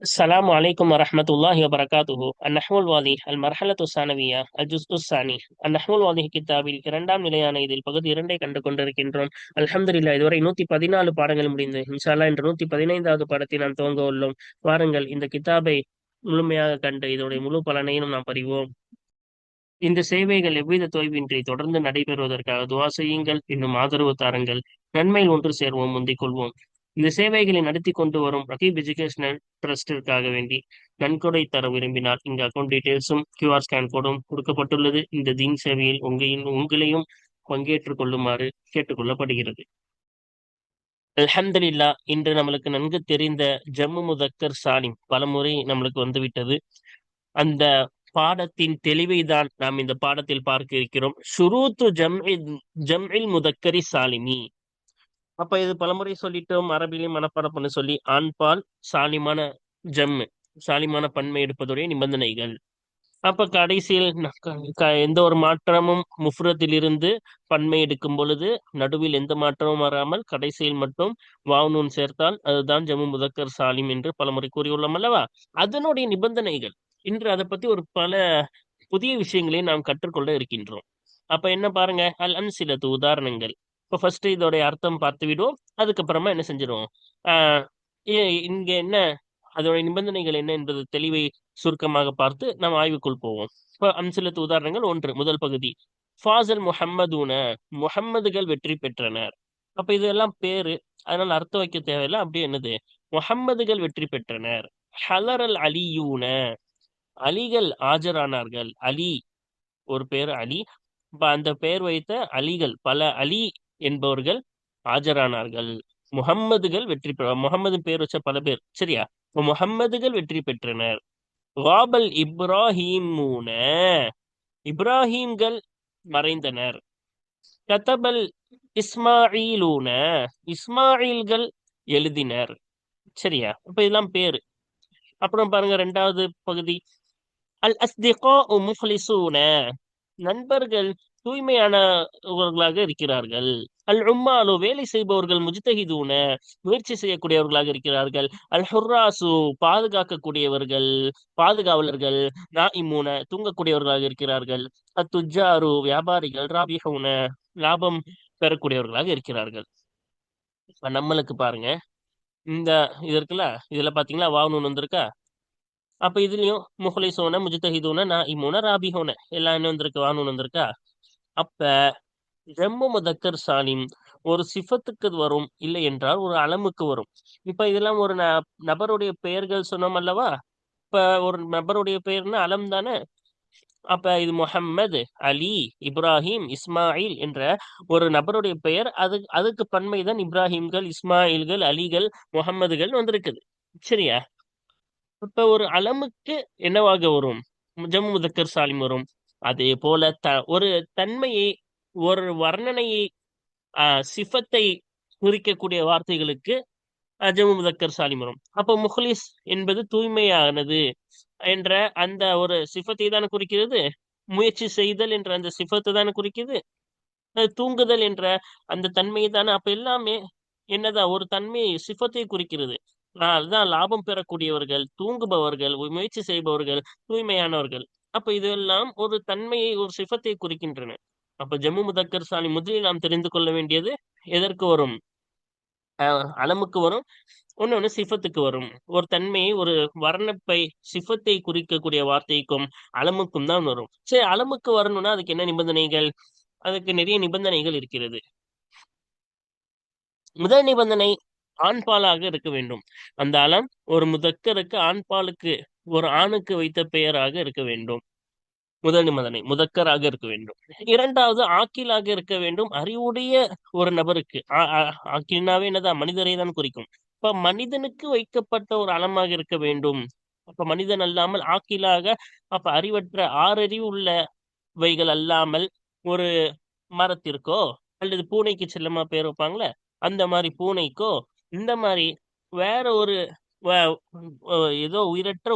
السلام عليكم ورحمة الله وبركاته. النحو الواضح المرحلة الثانوية الجزء الثاني. النحو الواضح கித்தாபில் இரண்டாம் நிலையான இதில் பகுதி இரண்டை கண்டு கொண்டிருக்கின்றோம். அல்ஹம்துலில்லாஹ், இதுவரை 114 பாடங்கள் முடிந்து இன்ஷா அல்லாஹ் இன்று 115வது பாடத்தை நாம் துவங்க உள்ளோம். வாருங்கள் இந்த கித்தாபை முழுமையாக கண்டு இதனுடைய முழு பலனையும் நாம் அறிவோம். இந்த சேவைகள் எவ்வித தொய்வின்றி தொடர்ந்து நடைபெறுவதற்காக துவா செய்யுங்கள், இன்னும் ஆதரவு தாருங்கள். நன்மையில் ஒன்று சேர்வோம், முந்திக் கொள்வோம். இந்த சேவைகளை நடத்தி கொண்டு வரும் ரகீப் எஜுகேஷனல் ட்ரஸ்டிற்காக வேண்டி நன்கொடை தர விரும்பினால் இங்கு அக்கௌண்ட் டீடைல்ஸும் கியூஆர் ஸ்கேன் கோடும் கொடுக்கப்பட்டுள்ளது. இந்த தீன் சேவையில் உங்களையும் பங்கேற்றுக் கொள்ளுமாறு கேட்டுக்கொள்ளப்படுகிறது. அல்ஹம்துலில்லா, இன்று நம்மளுக்கு நன்கு தெரிந்த ஜம்மு முதக்கர் சாலிம் பலமுறை நம்மளுக்கு வந்துவிட்டது. அந்த பாடத்தின் தெளிவை தான் நாம் இந்த பாடத்தில் பார்க்க இருக்கிறோம். ஷுரூத்து ஜம்இல் முதக்கரி சாலிமி. அப்ப இது பலமுறை சொல்லிட்டோம், அரபிலையும் மனப்பாடம் பண்ண சொல்லி. ஆண்பால் சாலிமான ஜம்மு, சாலிமான பன்மை எடுப்பதுடைய நிபந்தனைகள். அப்ப கடைசியில் எந்த ஒரு மாற்றமும் முஃப்ரத்திலிருந்து பன்மை எடுக்கும் பொழுது நடுவில் எந்த மாற்றமும் வராமல் கடைசியில் மட்டும் வாவ்னூன் சேர்த்தால் அதுதான் ஜம்மு முதக்கர் சாலிம் என்று பலமுறை கூறியுள்ளோம் அல்லவா? அதனுடைய நிபந்தனைகள். இன்று அதை பத்தி ஒரு பல புதிய விஷயங்களை நாம் கற்றுக்கொள்ள இருக்கின்றோம். அப்ப என்ன பாருங்க, அம்சிலத்து உதாரணங்கள். இப்போ ஃபர்ஸ்ட் இதோடைய அர்த்தம் பார்த்து விடுவோம், அதுக்கப்புறமா என்ன செஞ்சிருவோம், ஆஹ் இங்க என்ன அதோட நிபந்தனைகள் என்ன என்பது தெளிவை சுருக்கமாக பார்த்து நாம் ஆய்வுக்குள் போவோம். இப்போ அம்சிலத்து உதாரணங்கள். ஒன்று, முதல் பகுதி, ஃபாசல் முஹம்மதுன, முஹம்மதுகள் வெற்றி பெற்றனர். அப்ப இதெல்லாம் பேரு, அதனால அர்த்தம் வைக்க தேவையில்லை, அப்படியே என்னது, முஹம்மதுகள் வெற்றி பெற்றனர். ஹலர் அல் அலியூன, அலிகள் ஆஜரானார்கள். அலி ஒரு பேர் அலி, இப்ப அந்த பெயர் வைத்த அலிகள், பல அலி என்பவர்கள் ஆஜரானார்கள். முகம்மதுகள் வெற்றி பெற, முகம்மது பேர் வச்ச பல பேர், சரியா? இப்ப முகம்மதுகள் வெற்றி பெற்றனர். வாபல் இப்ராஹிமூன, இப்ராஹிம்கள் மறைந்தனர். கதபல் இஸ்மாயிலூன, இஸ்மாயில்கள் எழுதினர். சரியா? இப்ப இதெல்லாம் பேரு. அப்புறம் பாருங்க ரெண்டாவது பகுதி, அல் அஸ்திகா முஃப்லிசூன, நண்பர்கள் தூய்மையானவர்களாக இருக்கிறார்கள். அல் உம்மாலு, வேலை செய்பவர்கள், முஜ்தஹிதூன, முயற்சி செய்யக்கூடியவர்களாக இருக்கிறார்கள். அல் ஹுர்ராசு, பாதுகாக்கக்கூடியவர்கள், பாதுகாவலர்கள். நாஇமூன, தூங்கக்கூடியவர்களாக இருக்கிறார்கள். அத்துஜாரு, வியாபாரிகள். ராபிஹூன, லாபம் பெறக்கூடியவர்களாக இருக்கிறார்கள். இப்ப நம்மளுக்கு பாருங்க, இந்த இது இருக்குல்ல, இதுல பாத்தீங்களா வாவ் நூன் வந்திருக்கா? அப்ப இதுலயும் முஹ்லிசூன, முஜ்தஹிதூன, நாஇமூன, ராபிஹூன எல்லாம் என்ன வந்திருக்கு, வாவ் நூன் வந்திருக்கா? அப்ப ஜம்மு முதக்கர் சாலிம் ஒரு சிஃபத்துக்கு வரும், இல்லை என்றால் ஒரு அலமுக்கு வரும். இப்ப இதெல்லாம் ஒரு நபருடைய பெயர்கள் சொன்னோம் அல்லவா? இப்ப ஒரு நபருடைய பெயர்னா அலம் தானே. அப்ப இது முஹம்மது, அலி, இப்ராஹிம், இஸ்மாயில் என்ற ஒரு நபருடைய பெயர். அதுக்கு பன்மைதான் இப்ராஹிம்கள், இஸ்மாயில்கள், அலிகள், முகம்மதுகள் வந்திருக்குது. சரியா? இப்ப ஒரு அலமுக்கு என்னவாக வரும்? ஜம்மு முதக்கர் சாலிம் வரும். அதே போல ஒரு தன்மையை, ஒரு வர்ணனையை, சிஃபத்தை குறிக்கக்கூடிய வார்த்தைகளுக்கு ஜம்மு முதக்கர் சாலிம் வரும். அப்போ முஹ்லிஸ் என்பது தூய்மையானது என்ற அந்த ஒரு சிஃபத்தை தானே குறிக்கிறது. முயற்சி செய்தல் என்ற அந்த சிஃபத்தை தானே குறிக்குது. தூங்குதல் என்ற அந்த தன்மையை தானே. அப்ப எல்லாமே என்னதான் ஒரு தன்மையை, சிஃபத்தை குறிக்கிறது. அதுதான் லாபம் பெறக்கூடியவர்கள், தூங்குபவர்கள், முயற்சி செய்பவர்கள், தூய்மையானவர்கள். அப்ப இதெல்லாம் ஒரு தன்மையை, ஒரு சிஃபத்தை குறிக்கின்றன. அப்ப ஜம்மு முதக்கர் சாலிம் முதலில் நாம் தெரிந்து கொள்ள வேண்டியது எதற்கு வரும்? அலமுக்கு வரும். ஒன்னொன்னு சிஃபத்துக்கு வரும். ஒரு தன்மையை, ஒரு வர்ணப்பை, சிஃபத்தை குறிக்கக்கூடிய வார்த்தைக்கும் அலமுக்கும் தான் வரும். சரி, அலமுக்கு வரணும்னா அதுக்கு என்ன நிபந்தனைகள்? அதுக்கு நிறைய நிபந்தனைகள் இருக்கிறது. முதல் நிபந்தனை, ஆண்பாலாக இருக்க வேண்டும். அந்த அலம் ஒரு முதக்கருக்கு, ஆண்பாலுக்கு, ஒரு ஆணுக்கு வைத்த பெயராக இருக்க வேண்டும். முதல் நிபந்தனை முதக்கராக இருக்க வேண்டும். இரண்டாவது, ஆக்கிலாக இருக்க வேண்டும். அறிவுடைய ஒரு நபருக்கு, ஆக்கில்னாவே என்னதான், மனிதரை தான் குறிக்கும். இப்ப மனிதனுக்கு வைக்கப்பட்ட ஒரு அலமாக இருக்க வேண்டும். அப்ப மனிதன் அல்லாமல் ஆக்கிலாக, அப்ப அறிவற்ற, ஆறறிவு உள்ளவைகள் அல்லாமல், ஒரு மரத்திற்கோ அல்லது பூனைக்கு செல்லமா பேர் வைப்பாங்களே, அந்த மாதிரி பூனைக்கோ, இந்த மாதிரி வேற ஒரு ஏதோ உயிரற்ற,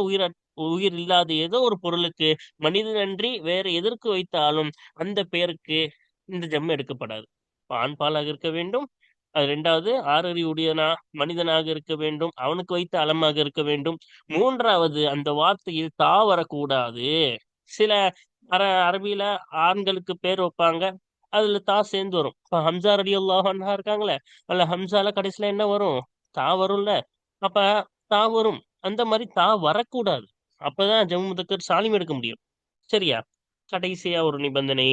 உயிர் இல்லாத ஏதோ ஒரு பொருளுக்கு, மனிதனன்றி வேற எதற்கு வைத்தாலும் அந்த பெயருக்கு இந்த ஜம்மு எடுக்கப்படாது. ஆண் பாலாக இருக்க வேண்டும். அது ரெண்டாவது ஆறறிவுடையனா மனிதனாக இருக்க வேண்டும், அவனுக்கு வைத்த அலமாக இருக்க வேண்டும். மூன்றாவது அந்த வார்த்தையில் தா வரக்கூடாது. சில அரபியில ஆண்களுக்கு பேர் வைப்பாங்க, அதுல தா சேர்ந்து வரும். இப்ப ஹம்சா ரலியல்லாஹு அன்ஹா இருக்காங்களே, அல்ல ஹம்சால கடைசியில என்ன வரும்? தா வரும்ல. அப்ப தா வரும். அந்த மாதிரி தா வரக்கூடாது. அப்பதான் ஜம்மு முதக்கர் சாலிம் எடுக்க முடியும். சரியா? கடைசியா ஒரு நிபந்தனை,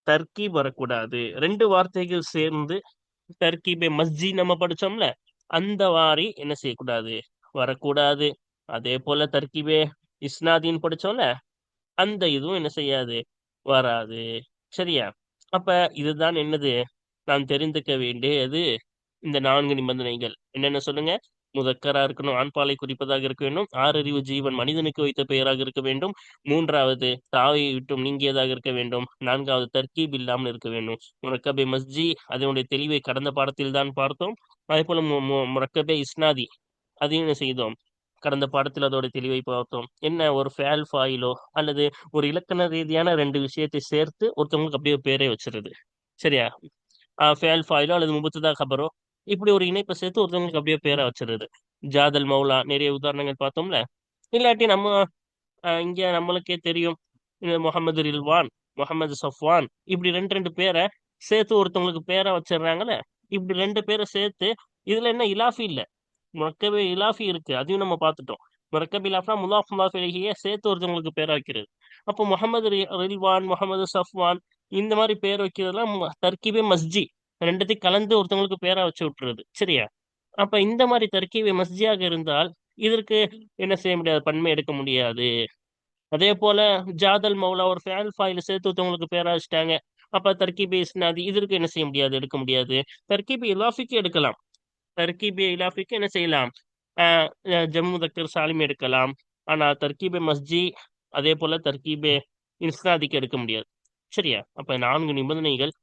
தர்கீப் வரக்கூடாது. ரெண்டு வார்த்தைகள் சேர்ந்து தர்கீபே மஸ்ஜித் நம்ம படிச்சோம்ல, அந்த வாரி என்ன செய்யக்கூடாது? வரக்கூடாது. அதே போல தர்கீபே இஸ்னாதீன் படிச்சோம்ல, அந்த இதுவும் என்ன செய்யாது? வராது. சரியா? அப்ப இதுதான் என்னது? நாம் தெரிந்துக்க வேண்டியது இந்த 4 நிபந்தனைகள். என்னென்ன சொல்லுங்க? முதக்கரா இருக்கணும், ஆண்பாலை குறிப்பதாக இருக்க வேண்டும். ஆறறிவு ஜீவன் மனிதனுக்கு வைத்த பெயராக இருக்க வேண்டும். மூன்றாவது தாவை விட்டும் நீங்கியதாக இருக்க வேண்டும். நான்காவது தர்கீப் இல்லாமல் இருக்க வேண்டும். முரக்கபே மஸ்ஜி அதனுடைய தெளிவை கடந்த பாடத்தில் தான் பார்த்தோம். அதே போல முரக்கபே இஸ்னாதி அதையும் என்ன செய்தோம்? கடந்த பாடத்தில் அதோட தெளிவை பார்த்தோம். என்ன, ஒரு ஃபேல் ஃபாயிலோ அல்லது ஒரு இலக்கண ரீதியான ரெண்டு விஷயத்தை சேர்த்து ஒருத்தவங்களுக்கு அப்படியே பேரே வச்சிருது. சரியா? ஃபேல் ஃபாயிலோ அல்லது முபத்ததா கபரோ இப்படி ஒரு இணைப்பை சேர்த்து ஒருத்தவங்களுக்கு அப்படியே பேரை வச்சிருது. ஜாதல் மௌலா நிறைய உதாரணங்கள் பார்த்தோம்ல. இல்லாட்டி நம்ம இங்க நம்மளுக்கே தெரியும், இந்த முகமது ரில்வான், முகமது சஃப்வான், இப்படி ரெண்டு ரெண்டு பேரை சேர்த்து ஒருத்தவங்களுக்கு பேரை வச்சிடுறாங்கல்ல. இப்படி ரெண்டு பேரை சேர்த்து இதுல என்ன இலாஃபி இல்ல, முரக்கபே இலாஃபி இருக்கு, அதையும் நம்ம பார்த்துட்டோம். முரக்கபி இலாஃப்னா முலாஃப் முலாஃப் இலைஹியே சேர்த்து ஒருத்தவங்களுக்கு பேர் வைக்கிறது. அப்போ முகமது ரில்வான், முகமது சஃப்வான் இந்த மாதிரி பேர் வைக்கிறதுலாம் தர்கீபே மஸ்ஜி, ரெண்டுத்தையும் கலந்து ஒருத்தவங்களுக்கு பேரா வச்சு விட்டுறது. சரியா? அப்ப இந்த மாதிரி தர்கீபே மஸ்ஜியாக இருந்தால் இதற்கு என்ன செய்ய முடியாது? பன்மை எடுக்க முடியாது. அதே போல ஜாதல் மௌலா ஒரு ஃபேல் ஃபாயில சேர்த்து ஒருத்தவங்களுக்கு பேரா வச்சுட்டாங்க. அப்ப தர்கீபே இஸ்னாதி இதற்கு என்ன செய்ய முடியாது? எடுக்க முடியாது. தர்கீபே இலாஃபிக்கு எடுக்கலாம். தர்கீபே இலாஃபிக்கு என்ன செய்யலாம்? ஆஹ் ஜம்மு முதக்கர் சாலிம் எடுக்கலாம். ஆனா தர்கீபே மஸ்ஜி அதே போல தர்கீபே இஸ்னாதிக்கு எடுக்க முடியாது. சரியா? அப்ப 4 நிபந்தனைகள்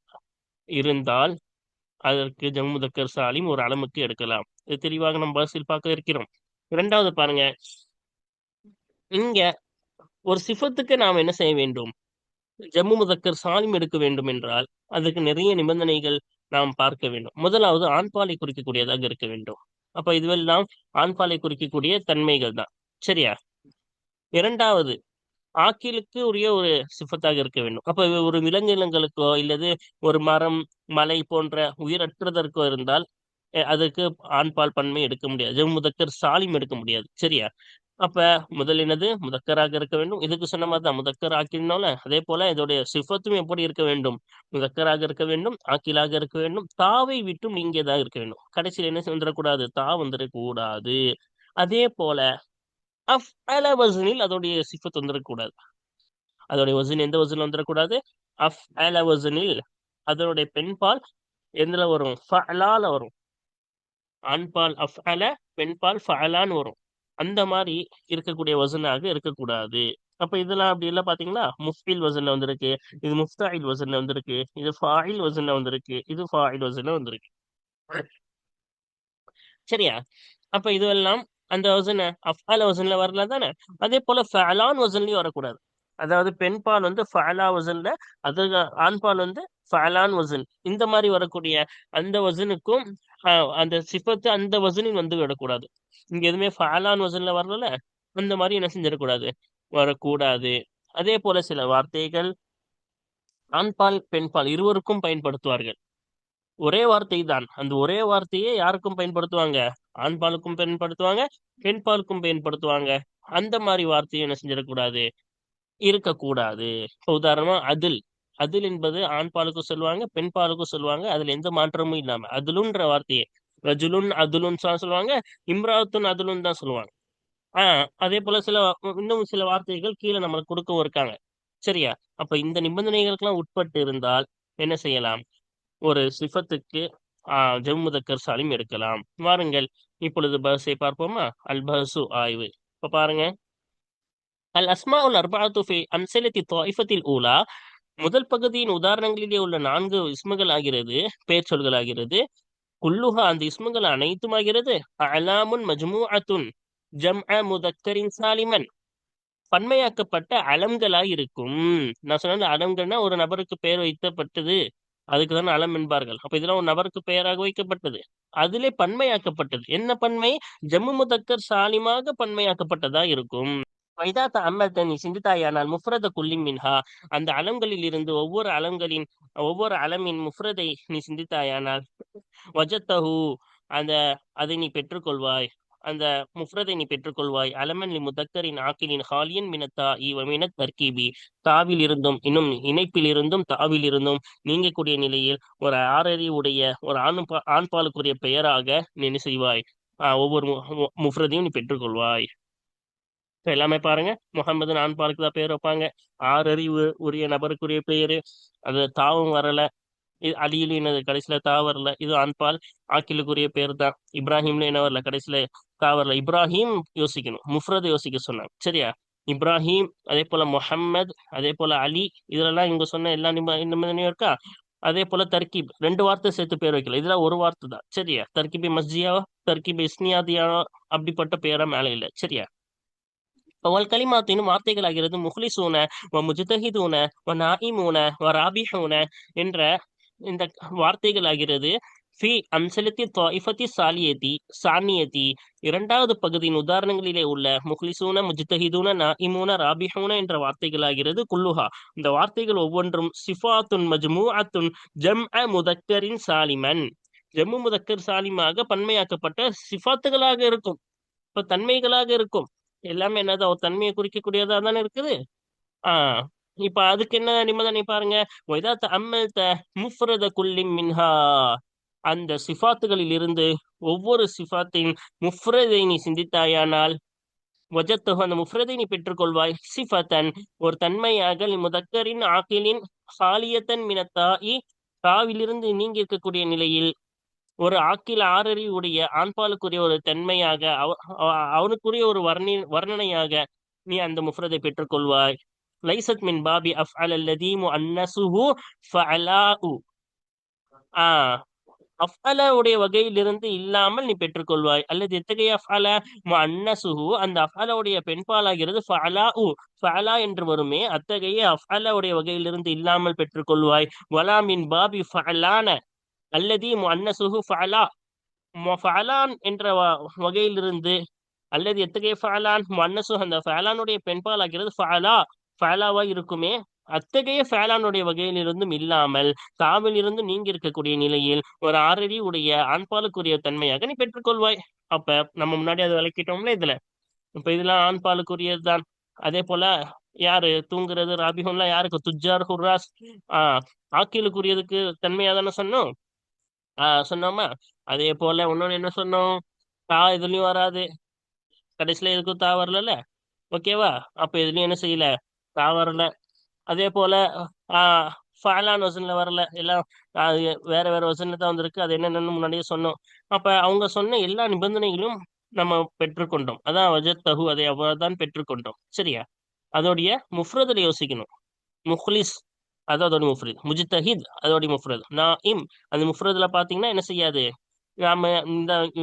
இருந்தால் அதற்கு ஜம்மு முதக்கர் சாலிம் ஒரு அளமுக்கு எடுக்கலாம். இது தெளிவாக நம்ம பாசில் பார்க்க இருக்கிறோம். இரண்டாவது பாருங்க, இங்க ஒரு சிஃபத்துக்கு நாம் என்ன செய்ய வேண்டும்? ஜம்மு முதக்கர் சாலிம் எடுக்க வேண்டும் என்றால் அதுக்கு நிறைய நிபந்தனைகள் நாம் பார்க்க வேண்டும். முதலாவது ஆண்பாலை குறிக்கக்கூடியதாக இருக்க வேண்டும். அப்ப இதுவெல்லாம் ஆண்பாலை குறிக்கக்கூடிய தன்மைகள் தான். சரியா? இரண்டாவது, ஆக்கிலுக்கு உரிய ஒரு சிஃபத்தாக இருக்க வேண்டும். அப்ப ஒரு விலங்கினங்களுக்கோ இல்லது ஒரு மரம், மலை போன்ற உயிரற்றதற்கோ இருந்தால் அதுக்கு ஆண்பால் பன்மை எடுக்க முடியாது. ஜம் முதக்கர் சாலிம் எடுக்க முடியாது. சரியா? அப்ப முதலினது முதக்கராக இருக்க வேண்டும். இதுக்கு சொன்ன மாதிரி தான் முதக்கர் ஆக்கினோம்ல, அதே போல இதோடைய சிஃபத்தும் எப்படி இருக்க வேண்டும்? முதக்கராக இருக்க வேண்டும், ஆக்கிலாக இருக்க வேண்டும், தாவை விட்டும் நீங்கியதாக இருக்க வேண்டும். கடைசியில் என்ன வந்துடக்கூடாது? தா வந்துடக்கூடாது. அதே போல அஃப் அல வசனில் அதோடைய சிஃபத் வந்துடக்கூடாது. அதோடைய வசன் எந்த வசனில் வந்துடக்கூடாது? அஃப் அல வசனில் அதனுடைய பெண்பால் எதுல வரும்? ஃபஅலால வரும். ஆண்பால் அஃஅல, பெண்பால் ஃபஅலான்னு வரும். அந்த மாதிரி இருக்கக்கூடிய வசனாக இருக்கக்கூடாது. அப்ப இதெல்லாம் அப்படி எல்லாம் பாத்தீங்கன்னா முஃபில் வசன்ல வந்திருக்கு, இது முஃப்தாயில் வசன்ல வந்திருக்கு, இது ஃபாயில் வசன்ல வந்திருக்கு, இது ஃபாயில் வசன்ல வந்திருக்கு. சரியா? அப்ப இதுவெல்லாம் அந்த வசன அஃஅல வசன்ல வரல தானே. அதே போல ஃபஅலான் வசன்லயும் வரக்கூடாது. அதாவது பெண்பால் வந்து ஃபஅலா வசன்ல, அது ஆண்பால் வந்து ஃபஅலான் வசன், இந்த மாதிரி வரக்கூடிய அந்த வசனுக்கும் அந்த சிஃபத்து அந்த வசனில் வந்து விடக்கூடாது. இங்க எதுவுமே ஃபஅலான் வசன்ல வரல, அந்த மாதிரி என்ன செஞ்சிடக்கூடாது? வரக்கூடாது. அதே போல சில வார்த்தைகள் ஆண்பால் பெண்பால் இருவருக்கும் பயன்படுத்துவார்கள். ஒரே வார்த்தை தான், அந்த ஒரே வார்த்தையே யாருக்கும் பயன்படுத்துவாங்க? ஆண்பாலுக்கும் பயன்படுத்துவாங்க, பெண்பாலுக்கும் பயன்படுத்துவாங்க. அந்த மாதிரி வார்த்தையை என்ன செஞ்சிடக்கூடாது? இருக்கக்கூடாது. இப்ப உதாரணமா அதில், அதில் என்பது ஆண்பாலுக்கும் சொல்லுவாங்க, பெண்பாலுக்கும் சொல்லுவாங்க. அதுல எந்த மாற்றமும் இல்லாம அதுலுன்ற வார்த்தையை ரஜுலுன் அதுலுன் சொல்லுவாங்க, இம்ராத்துன் அதுலுன் தான் சொல்லுவாங்க. அதே போல இன்னும் சில வார்த்தைகள் கீழே நம்மளுக்கு கொடுக்கவும் இருக்காங்க. சரியா? அப்ப இந்த நிபந்தனைகளுக்கெல்லாம் உட்பட்டு இருந்தால் என்ன செய்யலாம்? ஒரு சிஃபத்துக்கு ஜம் முதக்கர் சாலிம் எடுக்கலாம். வாருங்கள் இப்பொழுது பஹஸை பார்ப்போமா? அல் பஹசு ஆய்வு. இப்ப பாருங்க, அல் அஸ்மாஉல் அர்பஅத்து ஃபி அம்ஸிலத்தி த்வாயிஃபத்தில் ஊலா, முதல் பகுதியின் உதாரணங்களிலே உள்ள 4 இஸ்முகள் ஆகிறது, பெயர் சொல்கள் ஆகிறது. குல்லுஹா அந்த இஸ்முகள் அனைத்தும் ஆகிறது. அலாமுன் மஜ்மூஅத்துன் ஜம்அ முதக்கரின் சாலிமன், பன்மையாக்கப்பட்ட அலம்களாய் இருக்கும். நான் சொன்ன அலம்கள்னா ஒரு நபருக்கு பெயர் வைக்கப்பட்டது அதுக்குதான் அலம் என்பார்கள். அப்ப இதெல்லாம் ஒரு நபருக்கு பெயராக வைக்கப்பட்டது. அதிலே பன்மையாக்கப்பட்டது. என்ன பன்மை? ஜம்மு முதக்கர் சாலிமாக பன்மையாக்கப்பட்டதா இருக்கும். வைதா தஅம்மல்த, நீ சிந்தித்தாயானால் முஃப்ரத குல்லி மின்ஹா, அந்த அலம்களில் இருந்து ஒவ்வொரு அலமின் முஃப்ரதை நீ சிந்தித்தாயானால், வஜத்தஹு, அந்த அதை நீ பெற்றுக்கொள்வாய். அந்த முஃப்ரதை நீ பெற்றுக்கொள்வாய். அலமன் லி முதக்கரின் ஆக்கிலின் ஹாலியன் மினத்தா மினத் தர்கீபி, தாவில் இருந்தும் இன்னும் இணைப்பில் இருந்தும் தாவில் இருந்தும் நீங்கக்கூடிய நிலையில் ஒரு ஆறறிவுடைய ஒரு ஆண்பாலுக்குரிய பெயராக நீ என்ன செய்வாய்? ஒவ்வொரு முஃப்ரதையும் நீ பெற்றுக்கொள்வாய். இப்ப எல்லாமே பாருங்க, முகமது ஆண்பாலுக்கு தான் பேர் வைப்பாங்க. ஆறறிவு உரிய நபருக்குரிய பெயரு. அது தாவும் வரல. அலியிலும் என்னது கடைசியில தா வரல, இது ஆண்பால். ஆக்கிலுக்குரிய பேர் தான். இப்ராஹிம்ல என்ன வரல, கடைசியில தா வரல. இப்ராஹிம் யோசிக்கணும், முஃப்ரத் யோசிக்க சொன்னாங்க. சரியா? இப்ராஹிம், அதே போல முஹம்மது, அதே போல அலி, இதுலலாம் இவங்க சொன்ன எல்லா நிபந்தனையும் இருக்கா? அதே போல தர்கீப், 2 வார்த்தை சேர்த்து பேர் வைக்கல, இதெல்லாம் ஒரு வார்த்தை தான். சரியா? தர்கீபி மஸ்ஜியா, தர்கீபி இஸ்னியாதியா, அப்படிப்பட்ட பேரா மேல இல்ல. சரியா? வல் கலிமாத்தின் வார்த்தைகள் ஆகிறது முஹ்லிசூன வ முஜ்தஹிதூன வ நாயிமூன வ ராபிஹூன என்ற இந்த வார்த்தைகள் ஆகிறது. ஃபி அம்சலத்தி தாயிஃபத்தி சானியத்தி, இரண்டாவது பகுதியின் உதாரணங்களிலே உள்ள முஹ்லிசூன, முஜ்தஹிதூன, நாயிமூன, ராபிஹூன என்ற வார்த்தைகள் ஆகிறது. குல்லுஹா, இந்த வார்த்தைகள் ஒவ்வொன்றும் சிஃபாத்துன் மஜ்மூஅத்துன் ஜம்அ முதக்கரின் சாலிமன், ஜம்மு முதக்கர் சாலிமாக பன்மையாக்கப்பட்ட சிஃபாத்துகளாக இருக்கும். இப்ப தன்மைகளாக இருக்கும். எல்லாமே என்னதான் ஒரு தன்மையை குறிக்கக்கூடியதா தானே இருக்குது. ஆஹ் இப்ப அதுக்கு என்ன நிபந்தனை பாருங்க. முஃப்ரத குல்லி மின்ஹா, அந்த சிஃபாத்துகளில் இருந்து ஒவ்வொரு சிஃபாத்தின் முஃப்ரதை நீ சிந்தித்தாயானால், வஜத்தஹு, அந்த முஃப்ரதை நீ பெற்றுக்கொள்வாய். சிஃபத்தன், ஒரு தன்மையாக, முதக்கரின் ஆக்கிலின் ஹாலியத்தன் மினத்தாஇ, தாவிலிருந்து நீங்கி இருக்கக்கூடிய நிலையில், ஒரு ஆக்கில் ஆறறிவுடைய ஆண்பாலுக்குரிய ஒரு தன்மையாக, அவனுக்குரிய ஒரு வர்ணனையாக நீ அந்த முஃப்ரதை பெற்றுக்கொள்வாய். லைசத் மின் பாபி அஃஅல் அல்லதி முஅன்னசுஹு ஃபஅலாஉ, அஃஅல உடைய வகையிலிருந்து இல்லாமல் நீ பெற்றுக்கொள்வாய். அல்லது எத்தகைய அஃஅல? முஅன்னசுஹு, அந்த அஃஅல உடைய பெண்பாலாகிறது ஃபஅலாஉ, ஃபஅலா என்று வருமே, அத்தகைய அஃஅல உடைய வகையிலிருந்து இல்லாமல் பெற்றுக்கொள்வாய். வலா மின் பாபி ஃபஅலான அல்லதி முஅன்னசுஹு ஃபஅலா, ஃபஅலான் என்ற வகையிலிருந்து, அல்லது எத்தகைய ஃபஅலான்? முஅன்னசு, அந்த ஃபஅலானுடைய பெண்பால் ஆகிறது ஃபஅலாவா இருக்குமே, அத்தகைய ஃபஅலானுடைய வகையிலிருந்தும் இல்லாமல் தாவில் இருந்து நீங்கி இருக்கக்கூடிய நிலையில் ஒரு ஆறறி உடைய ஆண்பாலுக்குரிய தன்மையாக நீ பெற்றுக்கொள்வாய். அப்ப நம்ம முன்னாடி அதை விளக்கிட்டோம்ல இதுல. இப்ப இதெல்லாம் ஆண்பாலுக்குரியது தான். அதே போல யாரு தூங்குறது, ராபிஹுல்லா யாருக்கு? துஜ்ஜார், ஹுர்ராஸ், ஆக்கிலுக்குரியதுக்கு தன்மையா தானே சொன்னோம். சொன்னோமா? அதே போல இன்னொன்னு என்ன சொன்னோம்? தா இதுலயும் வராது, கடைசியில எதுக்கும் தா வரல. ஓகேவா? அப்ப இதுலயும் என்ன செய்யல, தா வரல. அதே போல ஃபஅலான் வசன்ல வரல, எல்லாம் வேற வேற வசன்ல தான் வந்திருக்கு. அது என்னென்னு முன்னாடியே சொன்னோம். அப்ப அவங்க சொன்ன எல்லா நிபந்தனைகளும் நம்ம பெற்றுக்கொண்டோம். அதான் வஜத்தஹு, அதை அவ்வளவுதான் பெற்றுக்கொண்டோம். சரியா? அதோடைய முஃப்ரதுல யோசிக்கணும். முஹ்லிஸ், அதோட முஃப்ரத். முஜ்தஹித் அதோட முஃப்ரத். நாயிம், அந்த முஃப்ரதுல பாத்தீங்கன்னா என்ன செய்யாது, நாம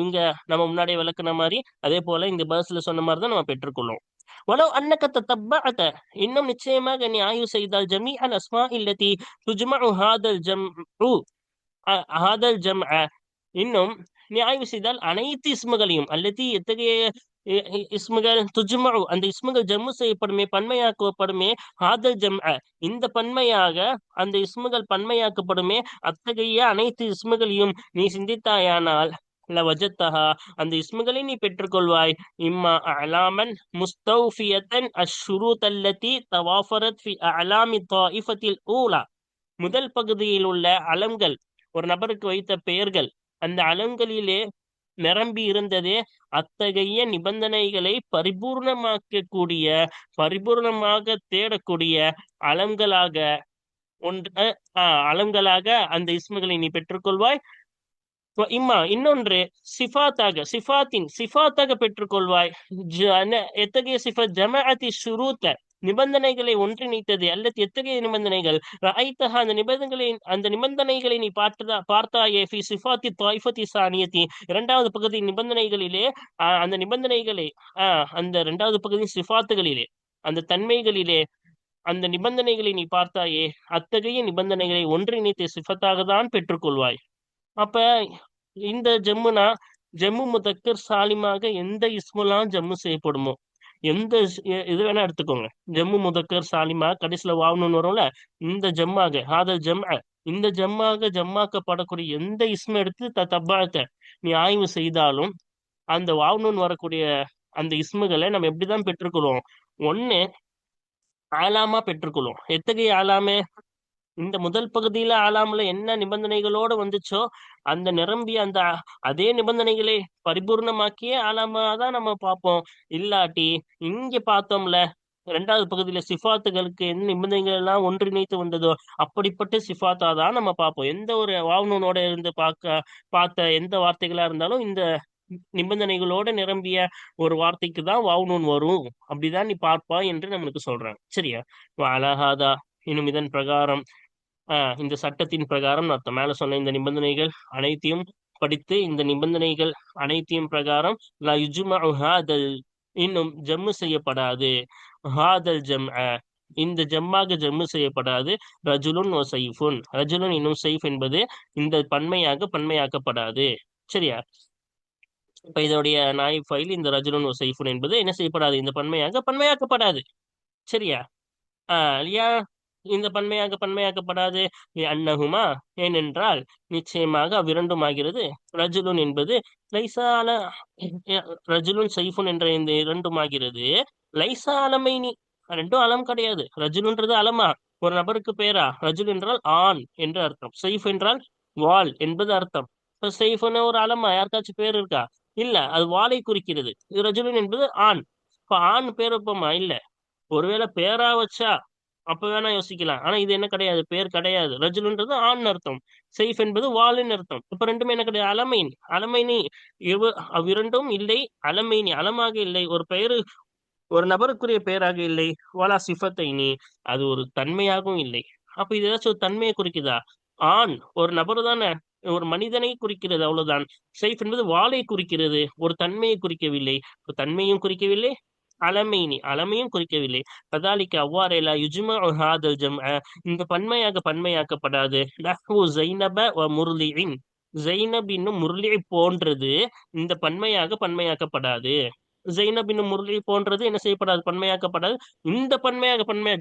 இங்க நம்ம முன்னாடியே விளக்குன மாதிரி, அதே போல இந்த பஸ்ல சொன்ன மாதிரி தான் நம்ம பெற்றுக்கொள்ளும். வலவ் அன்னக தத்தப்பஅத, இன்னும் நிச்சயமாக நீ ஆய்வு செய்தால், ஜமீஅல் அஸ்மாஇ அல்லதி துஜ்மஉ ஹாதல் ஜம்அ, இன்னும் நீ ஆய்வு செய்தால் அனைத்து இஸ்முகளையும், அல்லது எத்தகைய இஸ்முகள், துஜ்மஉ, அந்த இஸ்முகள் ஜம்மு செய்யப்படுமே, பன்மையாக்கப்படுமே, ஹாதல் ஜம்அ, இந்த பன்மையாக அந்த இஸ்முகள் பன்மையாக்கப்படுமே, அத்தகைய அனைத்து இஸ்முகளையும் நீ சிந்தித்தாயானால், லவஜத்தஹா, அந்த இஸ்முகளை நீ பெற்றுக்கொள்வாய். இம்மா அலாமன் முஸ்தௌஃபியத்தன் அஷ்ஷுரூத் அல்லதி தவாஃபரத் ஃபி அலாமி தாயிஃபத்தில் ஊலா, முதல் பகுதியில் உள்ள அலம்கள், ஒரு நபருக்கு வைத்த பெயர்கள், அந்த அலங்களிலே நிரம்பி இருந்ததே, அத்தகைய நிபந்தனைகளை பரிபூர்ணமாக்கக்கூடிய, பரிபூர்ணமாக தேடக்கூடிய அலம்களாக அலம்களாக அந்த இஸ்முகளை நீ பெற்றுக்கொள்வாய். இம்மா, இன்னொன்று சிஃபாத்தாக பெற்றுக்கொள்வாய். எத்தகைய சிஃபத்? ஜமாஅத்தி ஷுரூத்த, நிபந்தனைகளை ஒன்றிணைத்தது. அல்லது எத்தகைய நிபந்தனைகள்? ரஅய்தஹா, அந்த நிபந்தனைகளை நீ பார்த்தாயே, ஃபி சிஃபாத்தி தாயிஃபத்தி சானியத்தி, இரண்டாவது பகுதி நிபந்தனைகளிலே, அந்த நிபந்தனைகளை அந்த இரண்டாவது பகுதி சிஃபாத்துகளிலே, அந்த தன்மைகளிலே, அந்த நிபந்தனைகளை நீ பார்த்தாயே, அத்தகைய நிபந்தனைகளை ஒன்றிணைத்து சிஃபத்தாக தான் பெற்றுக்கொள்வாய். அப்ப இந்த ஜம்முனா ஜம்மு முதக்கர் சாலிமாக எந்த இஸ்முலாம் ஜம்மு செய்யப்படுமோ, எந்த இது வேணா எடுத்துக்கோங்க. ஜம்மு முதக்கர் சாலிமா கடைசியில வாவணும்னு வரும்ல, இந்த ஜம்மாக ஹாதல் ஜம்அ, இந்த ஜம்மாக ஜம்மாக்கப்படக்கூடிய எந்த இஸ்ம எடுத்து தப்பாத்த நீ ஆய்வு செய்தாலும் அந்த வாவணும்னு வரக்கூடிய அந்த இஸ்முகளை நம்ம எப்படிதான் பெற்றுக்கொள்வோம்? ஒண்ணு ஆலாமா பெற்றுக்கொள்வோம். எத்தகைய ஆலாமே? இந்த முதல் பகுதியில ஆலாம்ல என்ன நிபந்தனைகளோட வந்துச்சோ அந்த நிரம்பிய அந்த அதே நிபந்தனைகளை பரிபூர்ணமாக்கியே ஆலாமா தான் நம்ம பார்ப்போம். இல்லாட்டி இங்க பார்த்தோம்ல, இரண்டாவது பகுதியில சிஃபாத்துகளுக்கு என்ன நிபந்தனைகள் எல்லாம் ஒன்றிணைத்து வந்ததோ அப்படிப்பட்ட சிஃபாத்தா தான் நம்ம பார்ப்போம். எந்த ஒரு வாவனோட இருந்து பார்த்த எந்த வார்த்தைகளா இருந்தாலும் இந்த நிபந்தனைகளோட நிரம்பிய ஒரு வார்த்தைக்கு தான் வாவனூன் வரும். அப்படிதான் நீ பார்ப்பா என்று நம்மளுக்கு சொல்றாங்க. சரியா? அழகாதா இன்னும் இதன் பிரகாரம் இந்த சட்டத்தின் பிரகாரம் நான் மேல சொன்ன இந்த நிபந்தனைகள் அனைத்தையும் படித்து இந்த நிபந்தனைகள் அனைத்தையும் பிரகாரம் லா யுஜ்மஉ ஹாதல், இன்னும் ஜம்மு செய்யப்படாது. ஹாதல் ஜம்அ, இந்த ஜம்மாக ஜம்மு செய்யப்படாது. ரஜுலுன் ஒ சைஃபுன், ரஜுலுன் இன்னும் சைஃப் என்பது இந்த பன்மையாக்கப்படாது. சரியா? இப்ப இதோடைய நாய் ஃபைல் இந்த ரஜுலுன் ஒ சைஃபுன் என்பது என்ன செய்யப்படாது? இந்த பன்மையாக்கப்படாது. சரியா? ஏன் இந்த பன்மையாக்கப்படாது? அன்னகுமா, ஏனென்றால் நிச்சயமாக அவ்விரண்டும் ஆகிறது. ரஜுலுன் என்பது லைசா அல, ரஜுலுன் சைஃபுன் என்ற இந்த இரண்டும் ஆகிறது. லைசா அலமைனி, ரெண்டும் அலம் கிடையாது. ரஜுலுன்றது அலமா, ஒரு நபருக்கு பேரா? ரஜுல் என்றால் ஆண் என்று அர்த்தம், சைஃப் என்றால் வாள் என்பது அர்த்தம். இப்ப சைஃப்னு ஒரு அலமா யாருக்காச்சும் பேர் இருக்கா? இல்ல, அது வாளை குறிக்கிறது. ரஜுலுன் என்பது ஆண். இப்ப ஆண் பேர் வைப்போமா? இல்ல. ஒருவேளை பேரா வச்சா அப்ப வேணா யோசிக்கலாம். ஆனா இது என்ன கிடையாது, பேர் கிடையாது. ரஜுலுன்றது ஆண் அர்த்தம், சைஃப் என்பது வாளின் அர்த்தம். இப்ப ரெண்டுமே என்ன கிடையாது, அலமைன். அலமைனி அவ்விரண்டும் இல்லை. அலமைனி அலமாக இல்லை, ஒரு பெயரு ஒரு நபருக்குரிய பெயராக இல்லை. வாலா சிஃபத்தைனி, அது ஒரு தன்மையாகவும் இல்லை. அப்ப இது ஏதாச்சும் ஒரு தன்மையை குறிக்குதா? ஆண் ஒரு நபர் தானே, ஒரு மனிதனை குறிக்கிறது, அவ்வளவுதான். சைஃப் என்பது வாளை குறிக்கிறது, ஒரு தன்மையை குறிக்கவில்லை. ஒரு தன்மையும் குறிக்கவில்லை, அலமையும் குறிக்கவில்லை. கதாலிக்கு அவ்வாறெல்லா யுஜ்மஉ ஹாதல் ஜம்அ, இந்த பன்மையாக்கப்படாது. நஹ்வு ஸைனப வ முர்லிஇன், ஸைனப் இன்னும் முர்லி போன்றது இந்த பன்மையாக்கப்படாது. ஸைனப் இன்னும் முர்லி போன்றது என்ன செய்யப்படாது? பன்மையாக்கப்படாது. இந்த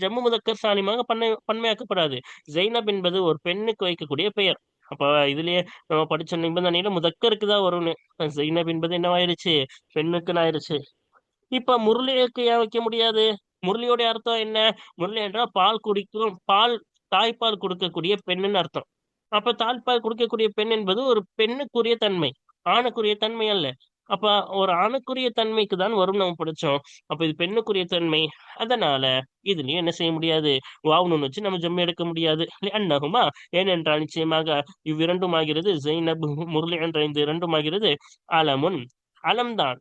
ஜம்மு முதக்கர் சாலிமாக பன்மையாக்கப்படாது. ஸைனப் என்பது ஒரு பெண்ணுக்கு வைக்கக்கூடிய பெயர். அப்ப இதுலயே நம்ம படிச்ச நிபந்தனையில முதக்கருக்கு தான் வரும்னு. ஸைனப் என்பது என்னவாயிருச்சு? பெண்ணுக்குன்னு ஆயிருச்சு. இப்ப முரளிக்கு ஏன் வைக்க முடியாது? முரளியோட அர்த்தம் என்ன? முரளி என்றால் தாய்ப்பால் கொடுக்கக்கூடிய பெண்ணுன்னு அர்த்தம். அப்ப தாய்ப்பால் கொடுக்கக்கூடிய பெண் என்பது ஒரு பெண்ணுக்குரிய தன்மை, ஆணுக்குரிய தன்மை அல்ல. அப்ப ஒரு ஆணுக்குரிய தன்மைக்கு தான் வரும் நம்ம படிச்சோம். அப்ப இது பெண்ணுக்குரிய தன்மை. அதனால இதுலயும் என்ன செய்ய முடியாது, வாவுன்னு வச்சு நம்ம ஜம்மு எடுக்க முடியாது. அன்னகுமா, ஏனென்றால் நிச்சயமாக இவ்விரண்டும் ஆகிறது. ஜைனப் முரளி என்ற இந்த இரண்டும் ஆகிறது அலமுன், அலம்தான்.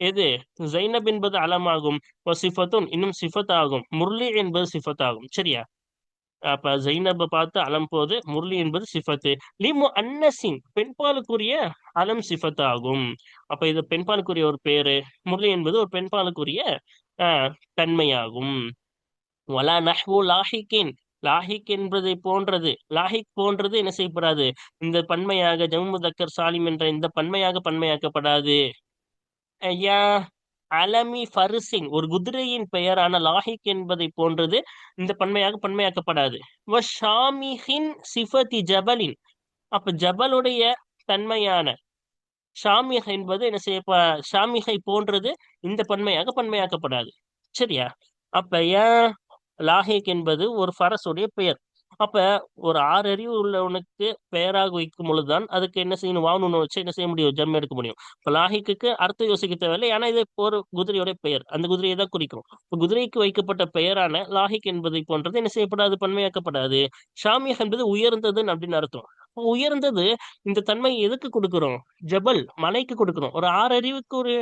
எது? ஜைனப் என்பது அலமாகும். சிஃபத்துன் இன்னும் சிஃபத் ஆகும். முர்லி என்பது சிஃபத் ஆகும். சரியா? அப்ப ஜைனப் பார்த்து அலம் போது, முர்லி என்பது சிஃபத்து. லிமு அன்னசின், பெண்பாலுக்குரிய அலம் சிஃபத் ஆகும். அப்ப இது பெண்பாலுக்குரிய ஒரு பேரு, முர்லி என்பது ஒரு பெண்பாலுக்குரிய தன்மையாகும். வலா நஹ்வு லாஹிக்கின், லாஹிக் என்பதை போன்றது, லாஹிக் போன்றது என்ன செய்யப்படாது? இந்த பன்மையாக ஜம்மு முதக்கர் சாலிம் என்ற இந்த பன்மையாக்கப்படாது. ஐயா, அலமி ஃபரிசின், ஒரு குதிரையின் பெயரான லாஹிக் என்பதை போன்றது இந்த பன்மையாக்கப்படாது. ஷாமிஹின் சிஃபதி ஜபலின், அப்ப ஜபலுடைய தன்மையான ஷாமிஹ் என்பது என்ன ஷாமிஹை போன்றது இந்த பன்மையாக்கப்படாது. சரியா? அப்ப ஏன் லாஹிக் என்பது ஒரு ஃபரஸுடைய பெயர். அப்ப ஒரு 6 அறிவு உள்ளவனுக்கு பெயராக வைக்கும் பொழுதுதான் அதுக்கு என்ன செய்யணும், வாவனூன் வச்சு என்ன செய்ய முடியும், ஜம் எடுக்க முடியும். இப்ப லாஹிக்கு அர்த்தம் யோசிக்க தேவையில்லை. ஏன்னா இது ஒரு குதிரையோட பெயர், அந்த குதிரையை தான் குறிக்கும். இப்ப குதிரைக்கு வைக்கப்பட்ட பெயரான லாஹிக் என்பதை போன்றது என்ன செய்யப்படாது, பன்மையாக்கப்படாது. ஷாமியக் என்பது உயர்ந்ததுன்னு அப்படின்னு அர்த்தம். உயர்ந்தது இந்த தன்மை எதுக்கு கொடுக்கிறோம்? ஜபல் மலைக்கு கொடுக்கிறோம். ஒரு 6 அறிவுக்கு ஒரு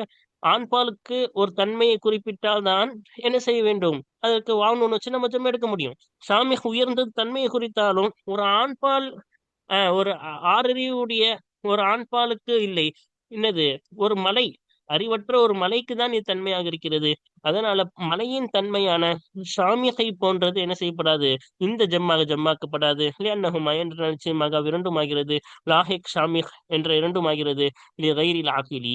ஆண்பாலுக்கு ஒரு தன்மையை குறிப்பிட்டால் தான் என்ன செய்ய வேண்டும், அதற்கு வாவனூன் வச்சு நம்ம ஜம் எடுக்க முடியும். சாமி உயர்ந்தது தன்மையை குறித்தாலும் ஒரு ஆண்பால் ஒரு 6 அறிவுடைய ஒரு ஆண்பாலுக்கு இல்லை. என்னது, ஒரு மலை அறிவற்ற ஒரு மலைக்கு தான் இது தன்மையாக இருக்கிறது. அதனால மலையின் தன்மையான ஷாமிகை போன்றது என்ன செய்யப்படாது, இந்த ஜம்மாக்கப்படாது. லிஅன்னஹுமா என்ற நிச்சயமாக இரண்டுமாகிறது. லாஹிக் ஷாமிக் என்ற இரண்டுமாகிறது. லிகைரில் ஆகிலி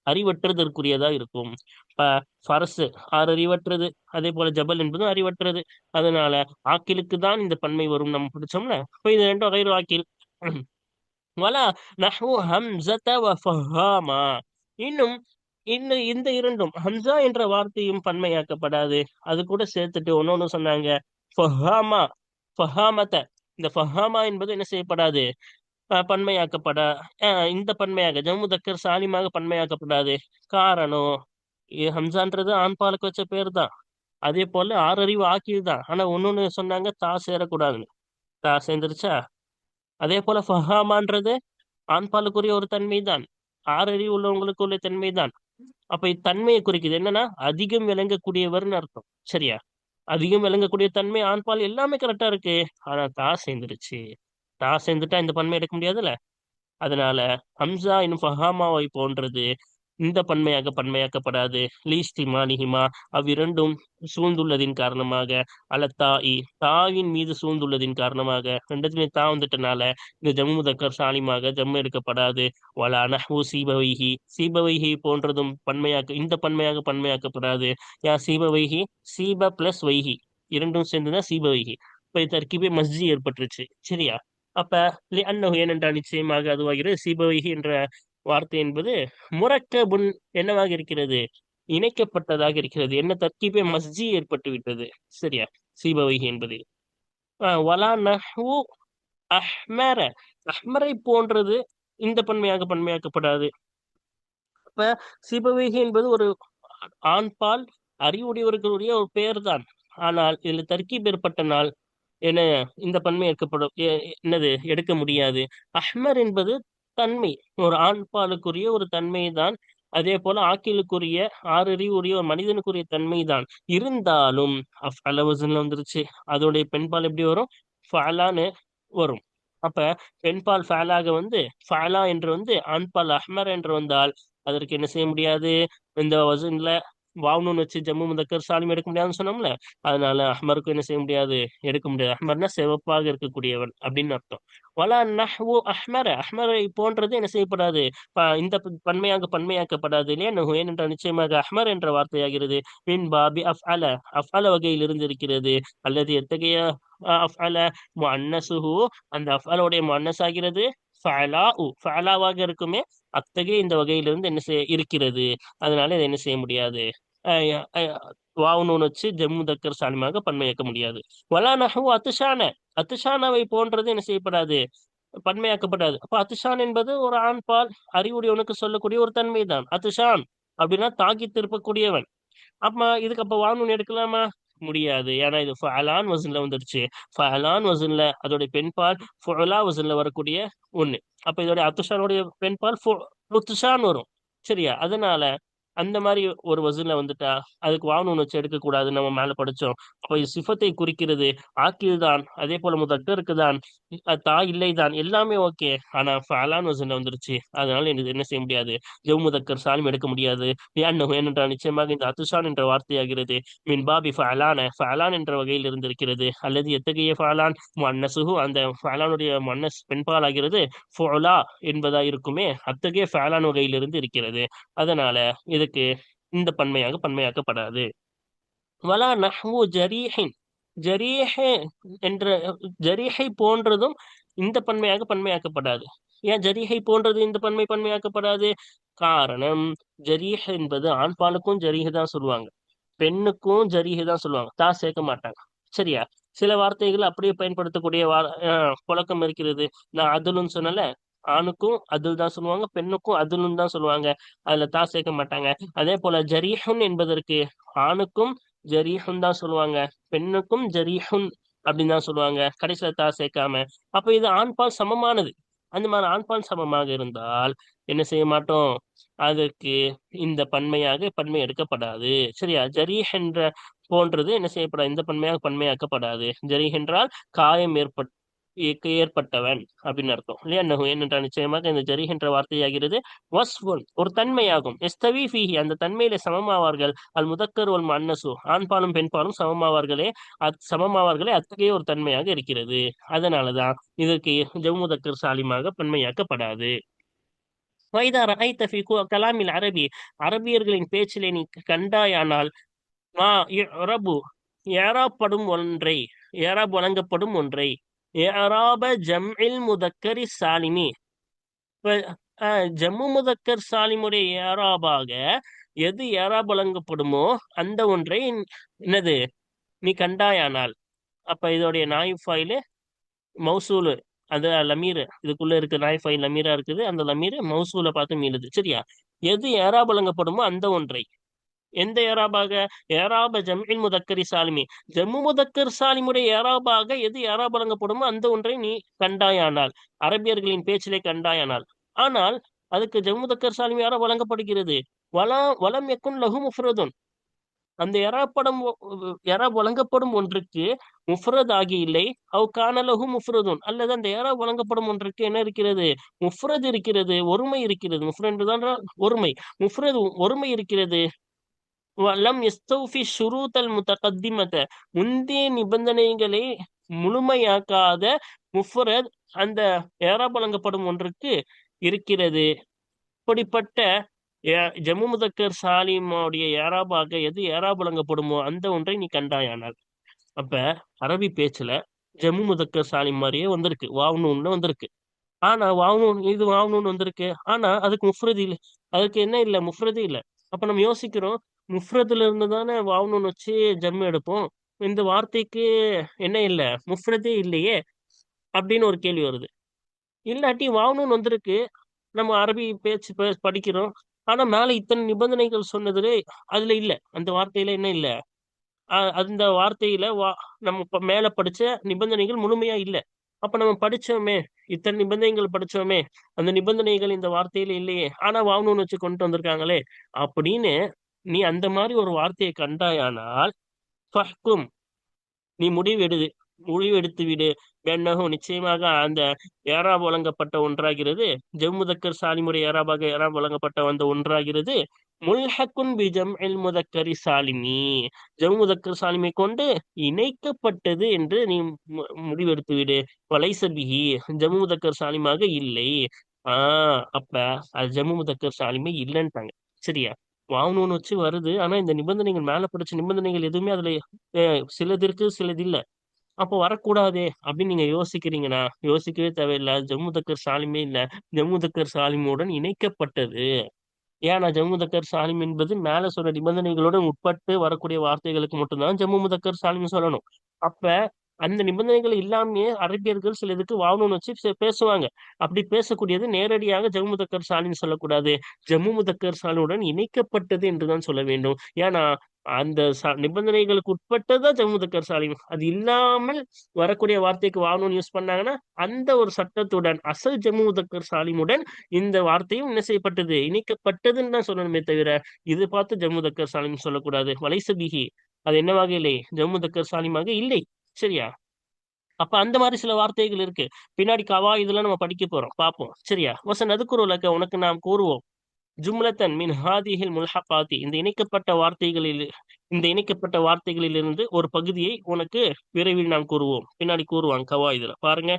அறிவற்றதற்குரியதா இருக்கும். இப்ப ஃபரசு ஆறறிவற்றது, அதே போல ஜபல் என்பதும் அறிவற்றது. அதனால ஆக்கிலுக்கு தான் இந்த பன்மை வரும் நம்ம பிடிச்சோம்ல. இப்ப இது ரெண்டும் கைரு ஆக்கில். வலா நஹ்வு ஹம்ஸத வ ஃபஹாமா. இன்னும் இன்னும் இந்த இரண்டும் ஹம்சா என்ற வார்த்தையும் பன்மையாக்கப்படாது. அது கூட சேர்த்துட்டு ஒன்னொன்னு சொன்னாங்க. ஃபஹாமா, ஃபஹாமத. இந்த ஃபஹாமா என்பது என்ன செய்யப்படாது, பன்மையாக்கப்பட இந்த பன்மையாக ஜம்முதக்கர் சாலிமாக பன்மையாக்கப்படாது. காரணம் ஹம்சான்றது ஆண் பாலுக்கு வச்ச பேர் தான். அதே போல ஆறறிவு ஆக்கில் தான். ஆனா ஒன்னொன்னு சொன்னாங்க, தா சேரக்கூடாதுன்னு. தா சேர்ந்துருச்சா. அதே போல ஃபஹாமான்றது ஆண் பாலுக்குரிய ஒரு தன்மை தான், ஆறறிவு உள்ளவங்களுக்கு உள்ள தன்மை தான். அப்ப இத்தன்மையை குறிக்குது என்னன்னா அதிகம் விளங்கக்கூடியவர்னு அர்த்தம். சரியா. அதிகம் விளங்கக்கூடிய தன்மை ஆண் பால் எல்லாமே கரெக்டா இருக்கு. ஆனா தா சேர்ந்துருச்சு. தா சேர்ந்துட்டா இந்த பன்மை எடுக்க முடியாதுல்ல. அதனால ஹம்சா இன்னும் ஃபஹாமாவை போன்றது இந்த பன்மையாக்கப்படாது. லீஸ்திமானிஹிமா அவ்விரண்டும் சூழ்ந்துள்ளதின் காரணமாக, தாஇ தாவின் மீது சூழ்ந்துள்ளதின் காரணமாக, ரெண்டுத்துலயும் தா வந்துட்டனால இந்த ஜம்மு முதக்கர் சாலிமாக ஜம்மு எடுக்கப்படாது. வலா நஹ்வு சீபவைஹி சீபவைஹி போன்றதும் இந்த பன்மையாக்கப்படாது. சீபவைஹி, சீப பிளஸ் வைஹி இரண்டும் சேர்ந்துதான் சீபவைஹி. இப்ப தர்கிபே மஸ்ஜி ஏற்பட்டுருச்சு. சரியா. அப்ப அன்னஹு ஏனென்றால் நிச்சயமாக அதுவாகிறது. சீபவைஹி என்ற வார்த்தை என்பது முரக்கபுன் என்னவாக இருக்கிறது, இணைக்கப்பட்டதாக இருக்கிறது. என்ன தர்கீபே மஸ்ஜி ஏற்பட்டு விட்டது. சரியா. சீபவைஹி என்பதில் வலா நஹ்வு அஹ்மர அஹ்மரை போன்றது இந்த பன்மையாக்கப்படாது. அப்ப சீபவைஹி என்பது ஒரு ஆண்பால் அறிவுடையவர்களுடைய ஒரு பெயர் தான். ஆனால் இதுல தர்கீப் ஏற்பட்ட நாள் என்ன இந்த பன்மை எடுக்கப்படும், என்னது எடுக்க முடியாது. அஹ்மர் என்பது தன்மை, ஒரு ஆண் பாலுக்குரிய ஒரு தன்மை தான். அதே போல ஆக்கிலுக்குரிய ஆறறிவுரிய ஒரு மனிதனுக்குரிய தன்மை தான். இருந்தாலும் அலவசன்ல வந்துருச்சு. அதோடைய பெண்பால் எப்படி வரும், ஃபலான்னு வரும். அப்ப பெண்பால் ஃபேலாக வந்து ஃபலா என்று வந்து ஆண்பால் அஹ்மர் என்று வந்தால் அதற்கு என்ன செய்ய முடியாது, இந்த வசன்ல வாவ்னூன் வச்சு ஜம்மு முதக்கர் சாலிம் எடுக்க முடியாதுன்னு சொன்னோம்ல. அதனால அஹ்மருக்கு என்ன செய்ய முடியாது, எடுக்க முடியாது. அஹ்மர்னா சிவப்பாக இருக்கக்கூடியவன் அப்படின்னு அர்த்தம். வலா நஹ்வு அஹ்மர அஹ்மரை போன்றது என்ன செய்யப்படாது, இந்த பன்மையாக்கப்படாது. இல்லையா நஹு ஏனென்றால் நிச்சயமாக அஹ்மர் என்ற வார்த்தையாகிறது மின் பாபி அஃஅல வகையில் இருந்து இருக்கிறது. அல்லது எத்தகைய அஃஅல முஅன்னசுஹு அந்த அஃஅலுடைய முஅன்னஸ் ஆகிறது ஃபஅலாவாக இருக்குமே. அத்தகைய இந்த வகையிலிருந்து என்ன இருக்கிறது. அதனால இதை என்ன செய்ய முடியாது, வாவுனூன் வச்சு ஜம்மு தக்கர் சாலிமாக பன்மையாக்க முடியாது. வலா நஹ்வு அத்துஷானாவை போன்றது என்ன செய்யப்படாது, பன்மையாக்கப்படாது. அப்ப அத்துஷான் என்பது ஒரு ஆண் பால் அறிவுடையவனுக்கு சொல்லக்கூடிய ஒரு தன்மை தான். அத்துஷான் அப்படின்னா தாக்கி திருப்பக்கூடியவன். இதுக்கு அப்ப வாவுனூன் எடுக்கலாமா, முடியாது. ஏன்னா இது ஃபஅலான் வசன்ல வந்துருச்சு. ஃபஅலான் வசன்ல அதோடைய பெண்பால் ஃபுலா வசன்ல வரக்கூடிய ஒண்ணு. அப்ப இதோட அத்துஷானுடைய பெண்பால் முத்துஷான் வரும். சரியா. அதனால அந்த மாதிரி ஒரு வசூல்ல வந்துட்டா அதுக்கு வாவுனூன் வச்சு எடுக்க கூடாது, நம்ம மேல படிச்சோம். அப்ப இது சிஃபத்தை குறிக்கிறது, ஆக்கில் தான். அதே போல முதக்கருக்கு தான், தா இல்லை தான், எல்லாமே ஓகே. ஆனா ஃபஅலான் வசூல்ல வந்துருச்சு. அதனால எனக்கு என்ன செய்ய முடியாது, ஜவ் முதக்கர் சாலிம் எடுக்க முடியாது. ஏனென்றால் நிச்சயமாக இந்த அத்துஷான் என்ற வார்த்தையாகிறது மின் பாபி ஃபஅலான் என்ற வகையில் இருந்திருக்கிறது. அல்லது எத்தகைய ஃபஅலான் முஅன்னசுஹு அந்த ஃபஅலானுடைய முஅன்னஸ் பெண்பால் ஆகிறது ஃபுலா என்பதா இருக்குமே. அத்தகைய ஃபஅலான் வகையிலிருந்து இருக்கிறது. அதனால இதுக்கு இந்த பன்மையாக்கப்படாது. வலா நஹ்வு ஜரீஹின் ஜரீஹ் என்ற ஜரீஹை போன்றதும் இந்த பன்மையாக்கப்படாது. ஏன் ஜரீஹை போன்றது இந்த பன்மையாக்கப்படாது, காரணம் ஜரீஹ் என்பது ஆண் பாலுக்கும் ஜரீஹ் தான் சொல்லுவாங்க, பெண்ணுக்கும் ஜரீஹ் தான் சொல்லுவாங்க, தா சேர்க்க மாட்டாங்க. சரியா. சில வார்த்தைகள் அப்படியே பயன்படுத்தக்கூடிய புழக்கம் இருக்கிறது. நான் அதுலுன்னு சொன்னல, ஆணுக்கும் அதுல் தான் சொல்லுவாங்க, பெண்ணுக்கும் அதுலும் தான் சொல்லுவாங்க. அதுல தா சேர்க்க மாட்டாங்க. அதே போல ஜரீஹுன் என்பதற்கு ஆணுக்கும் ஜரீஹுன் தான் சொல்லுவாங்க, பெண்ணுக்கும் ஜரீஹுன் அப்படின்னு தான் சொல்லுவாங்க, கடைசியில தா சேர்க்காம. அப்ப இது ஆண்பால் சமமானது. அந்த மாதிரி ஆண்பால் சமமாக இருந்தால் என்ன செய்ய மாட்டோம், அதற்கு இந்த பன்மை எடுக்கப்படாது. சரியா. ஜரீஹ் என்ற போன்றது என்ன செய்யப்படாது, இந்த பன்மையாக்கப்படாது. ஜரீஹ் என்றால் காயம் ஏற்பட்டவன் அப்படின்னு அர்த்தம் இல்லையா. ஏனென்றால் நிச்சயமாக இந்த ஜரீஹ் என்ற வார்த்தையாகிறது வஸ்ஃபுன் ஒரு தன்மையாகும். எஸ்தவி ஃபீஹி அந்த தன்மையிலே சமமாவார்கள். அல் முதக்கர் வல் முஅன்னசு ஆண்பாலும் பெண்பாலும் சமமாவார்களே. சமமாவார்களே அத்தகைய ஒரு தன்மையாக இருக்கிறது. அதனாலதான் இதற்கு ஜம் முதக்கர் சாலிமாக பன்மையாக்கப்படாது. வைதா ரஐத ஃபீ கலாமில் அரபி அரபியர்களின் பேச்சிலே நீ கண்டாயானால் மா இஅரபு ஏறாப்படும் ஒன்றை ஏறாப் வழங்கப்படும் ஒன்றை ஏராப ஜம்இல் முதக்கரி சாலிமி இப்ப, ஜம்மு முதக்கர் சாலிமுடைய ஏராபாக எது ஏராப் வழங்கப்படுமோ அந்த ஒன்றை என்னது நீ கண்டாயானால் அப்ப இதோடைய நாய் ஃபைலு மௌசூலு அது லமீர் இதுக்குள்ள இருக்கு. நாய் ஃபைல் லமீரா இருக்குது. அந்த லமீர் மௌசூலை பார்த்து மீளுது. சரியா. எது ஏராப் வழங்கப்படுமோ அந்த ஒன்றை எந்த ஏராபாக ஏராப ஜம்இல் முதக்கரி சாலிமி ஜம்மு முதக்கர் சாலிமுடைய ஏராபாக எது ஏராப் வழங்கப்படுமோ அந்த ஒன்றை நீ கண்டாயானால் அரபியர்களின் பேச்சிலே கண்டாயானால். ஆனால் அதுக்கு ஜம்மு முதக்கர் சாலிமி யாரா வழங்கப்படுகிறது. வலம் எக்குன் லஹு முஃப்ரதுன் அந்த எராப் வழங்கப்படும் ஒன்றுக்கு முஃப்ரத் ஆகி இல்லை. அவ் கானலஹு முஃப்ரதுன் அல்லது அந்த எராப் வழங்கப்படும் ஒன்றுக்கு என்ன இருக்கிறது. முஃப்ரத் இருக்கிறது, ஒருமை இருக்கிறது. முஃப்ரத் தான் ஒருமை. முஃப்ரத் ஒருமை இருக்கிறது. வலம் யஸ்தௌஃபி ஷுரூத்தல் முத்தகத்திமத முந்தைய நிபந்தனைகளை முழுமையாக்காத முஃப்ரத் அந்த ஏராப் வழங்கப்படும் ஒன்றுக்கு இருக்கிறது. இப்படிப்பட்ட ஜம்மு முதக்கர் சாலிமுடைய ஏராபாக எது ஏராப் வழங்கப்படுமோ அந்த ஒன்றை நீ கண்டாயானால். அப்ப அரபி பேச்சுல ஜம்மு முதக்கர் சாலிம் மாதிரியே வந்திருக்கு. வாவ்னூன்னு வந்திருக்கு. ஆனா வாவ்னூன் இது வாவ்னூன் வந்திருக்கு. ஆனா அதுக்கு முஃப்ரது இல்லை. அதுக்கு என்ன இல்லை, முஃப்ரது இல்லை. அப்ப நம்ம யோசிக்கிறோம், முஃப்ரதுல இருந்து தானே வாவ்னூன் வச்சு ஜம்மு எடுப்போம். இந்த வார்த்தைக்கு என்ன இல்லை, முஃப்ரதே இல்லையே அப்படின்னு ஒரு கேள்வி வருது. இல்லாட்டி வாவ்னூன் வந்திருக்கு, நம்ம அரபி பேச்சு படிக்கிறோம். ஆனா மேல இத்தனை நிபந்தனைகள் சொன்னதுல அதுல இல்ல, அந்த வார்த்தையில என்ன இல்ல, அந்த வார்த்தையில நம்ம மேல படிச்ச நிபந்தனைகள் முழுமையா இல்ல. அப்ப நம்ம படிச்சோமே, இத்தனை நிபந்தனைகள் படிச்சோமே, அந்த நிபந்தனைகள் இந்த வார்த்தையில இல்லையே, ஆனா வாங்கணும்னு வச்சு கொண்டு வந்திருக்காங்களே அப்படின்னு நீ அந்த மாதிரி ஒரு வார்த்தையை கண்டாயானால் ஃபஹ்கும் நீ முடிவெடுத்து விடு. பென்னஹு நிச்சயமாக அந்த ஏராப் வழங்கப்பட்ட ஒன்றாகிறது. ஜம்முதக்கர் சாலிமுறை ஏராப் வழங்கப்பட்ட அந்த ஒன்றாகிறது. முல்ஹக்குன் பி ஜம்இல் முதக்கரி சாலிமி ஜம்முதக்கர் சாலிமை கொண்டு இணைக்கப்பட்டது என்று நீ முடிவெடுத்து விடு. வலைச பிஹி ஜம்முதக்கர் சாலிமாக இல்லை. அப்ப அது ஜம்மு முதக்கர் சாலிமை இல்லைன்ட்டாங்க. சரியா. வாங்கணும்னு வச்சு வருது. ஆனா இந்த நிபந்தனைகள் மேல படிச்ச நிபந்தனைகள் எதுவுமே அதுல சிலது இருக்கு, சிலது இல்ல. அப்போ வரக்கூடாதே அப்படின்னு நீங்க யோசிக்கிறீங்கன்னா யோசிக்கவே தேவையில்லை. ஜம்மு தக்கர் சாலிமே இல்ல, ஜம்மு தக்கர் சாலிமுடன் இணைக்கப்பட்டது. ஏன்னா ஜம்மு தக்கர் சாலிம் என்பது மேல சொன்ன நிபந்தனைகளுடன் உட்பட்டு வரக்கூடிய வார்த்தைகளுக்கு மட்டும்தான் ஜம்மு முதக்கர் சாலிம் சொல்லணும். அப்ப அந்த நிபந்தனைகள் இல்லாமயே அரபியர்கள் சில இதுக்கு வாங்கணும்னு வச்சு பேசுவாங்க. அப்படி பேசக்கூடியது நேரடியாக ஜம்மு முதக்கர் சாலின்னு சொல்லக்கூடாது, ஜம்மு முதக்கர் சாலினுடன் இணைக்கப்பட்டது என்றுதான் சொல்ல வேண்டும். ஏன்னா அந்த நிபந்தனைகளுக்கு உட்பட்டதான் ஜம்மு முதக்கர் சாலிம். அது இல்லாமல் வரக்கூடிய வார்த்தைக்கு வாங்கணும்னு யூஸ் பண்ணாங்கன்னா அந்த ஒரு சட்டத்துடன் அசல் ஜம்மு முதக்கர் சாலிமுடன் இந்த வார்த்தையும் என்ன செய்யப்பட்டது, இணைக்கப்பட்டதுன்னு தான் சொல்லணுமே தவிர இது பார்த்து ஜம்மு தக்கர் சாலிம் சொல்லக்கூடாது. வலைசபிஹி அது என்னவாக இல்லை, ஜம்மு தக்கர் சாலிமாக இல்லை. சரியா. அப்ப அந்த மாதிரி சில வார்த்தைகள் இருக்கு. பின்னாடி கவா இதெல்லாம் நம்ம படிக்க போறோம், பார்ப்போம். சரியா. அதுக்குறவுலக்க உனக்கு நாம் கூறுவோம். ஜும்லத்தன் மின் ஹாதிஹில் முல்ஹகாத்தி இந்த இணைக்கப்பட்ட வார்த்தைகளிலிருந்து ஒரு பகுதியை உனக்கு விரைவில் நாம் கூறுவோம். பின்னாடி கூறுவாங்க கவா இதுல பாருங்க.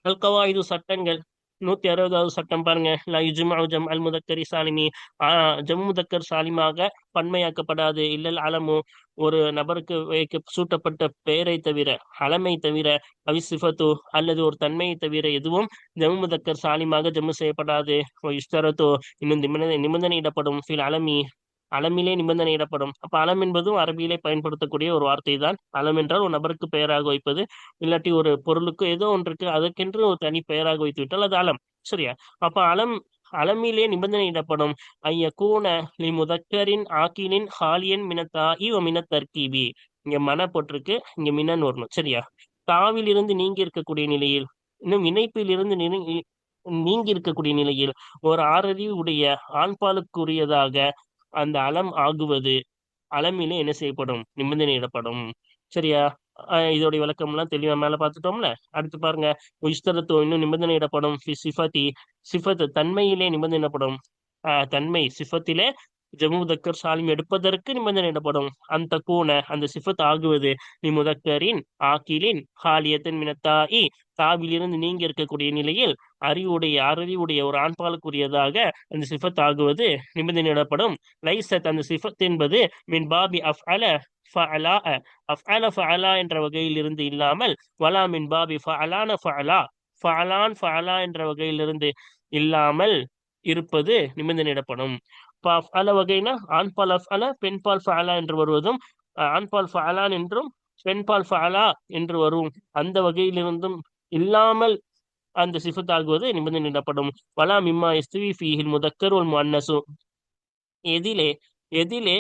அல் கவாயிது சட்டங்கள் 160வது சட்டம் பாருங்க. லா யுஜ்மஉ ஜம்அல் முதக்கரி சாலிமி ஜம் முதக்கர் சாலிமாக பன்மையாக்கப்படாது. இல்லல் அலமு ஒரு நபருக்கு சூட்டப்பட்ட பெயரை தவிர, அலமை தவிர, அவிசிஃபத்து அல்லது ஒரு தன்மையை தவிர எதுவும் ஜம்மு முதக்கர் சாலிமாக ஜம்மு செய்யப்படாது. இஷ்டரத்தோ இன்னும் நிபந்தனையிடப்படும் ஃபில் அலமி அலமிலே நிபந்தனையிடப்படும். அப்ப அலம் என்பதும் அரபியிலே பயன்படுத்தக்கூடிய ஒரு வார்த்தை தான். அலம் என்றால் ஒரு நபருக்கு பெயராக வைப்பது, இல்லாட்டி ஒரு பொருளுக்கு ஏதோ ஒன்றுக்கு அதற்கென்று ஒரு தனி பெயராக வைத்து விட்டால் அது அலம். சரியா. அப்ப அலமிலே நிபந்தனையிடப்படும். ஐயக்கூன லி முதக்கரின் ஆக்கினின் ஹாலியன் மினத்தாஇ வ மினத் தர்கீபி இங்க மன போட்டிருக்கு, இங்க மினன் வரணும். சரியா. தாவில் இருந்து நீங்கி இருக்கக்கூடிய நிலையில், இன்னும் இணைப்பில் இருந்து நீங்கி இருக்கக்கூடிய நிலையில் ஒரு ஆறறிவு உடைய ஆண்பாலுக்குரியதாக அந்த அலம் ஆகுவது அலமிலே என்ன செய்யப்படும், நிபந்தனையிடப்படும். சரியா. இதோடைய விளக்கம் எல்லாம் தெளிவா மேல பார்த்துட்டோம்ல. அடுத்து பாருங்க, இஷ்டரத்து இன்னும் நிபந்தனையிடப்படும் சிஃபத்தி, சிஃபத் தன்மையிலே நிபந்தனைப்படும், தன்மை சிஃபத்திலே ஜமு முதக்கர் சாலிம் எடுப்பதற்கு நிபந்தனையிடப்படும். அந்த கூன அந்த சிஃபத் ஆகுவது நீ முதக்கரின் ஆக்கிலின் ஹாலியத்தின் மினத்தாயி, தாவிலிருந்து நீங்கி இருக்கக்கூடிய நிலையில் அறிவுடைய ஒரு ஆண்பாலுக்குரியதாக அந்த சிஃபத் ஆகுவது நிபந்தனையிடப்படும். லைசத் அந்த சிஃபத் என்பது மின் பாபி அஃஅல ஃபஅலா, அஃஅல ஃபஅலா என்ற வகையிலிருந்து இல்லாமல், வலா மின் பாபி ஃபஅலான ஃபஅலா, ஃபஅலான் ஃபஅலா என்ற வகையிலிருந்து இல்லாமல் இருப்பது நிபந்தனையிடப்படும். இப்போ அஃஅல வகைனா ஆண்பால் அஃஅல பெண்பால் ஃபஅலா என்று வருவதும், ஆண்பால் ஃபஅலான் என்றும் பெண்பால் ஃபஅலா என்று வரும் அந்த வகையிலிருந்தும் இல்லாமல் அந்த சிஃபத் ஆகுவது நிபந்தனையிடப்படும். வலா மிம்மா இஸ்துவி ஃபீஹில் முதக்கர் வல் முஅன்னசு, எதிலே எதிலே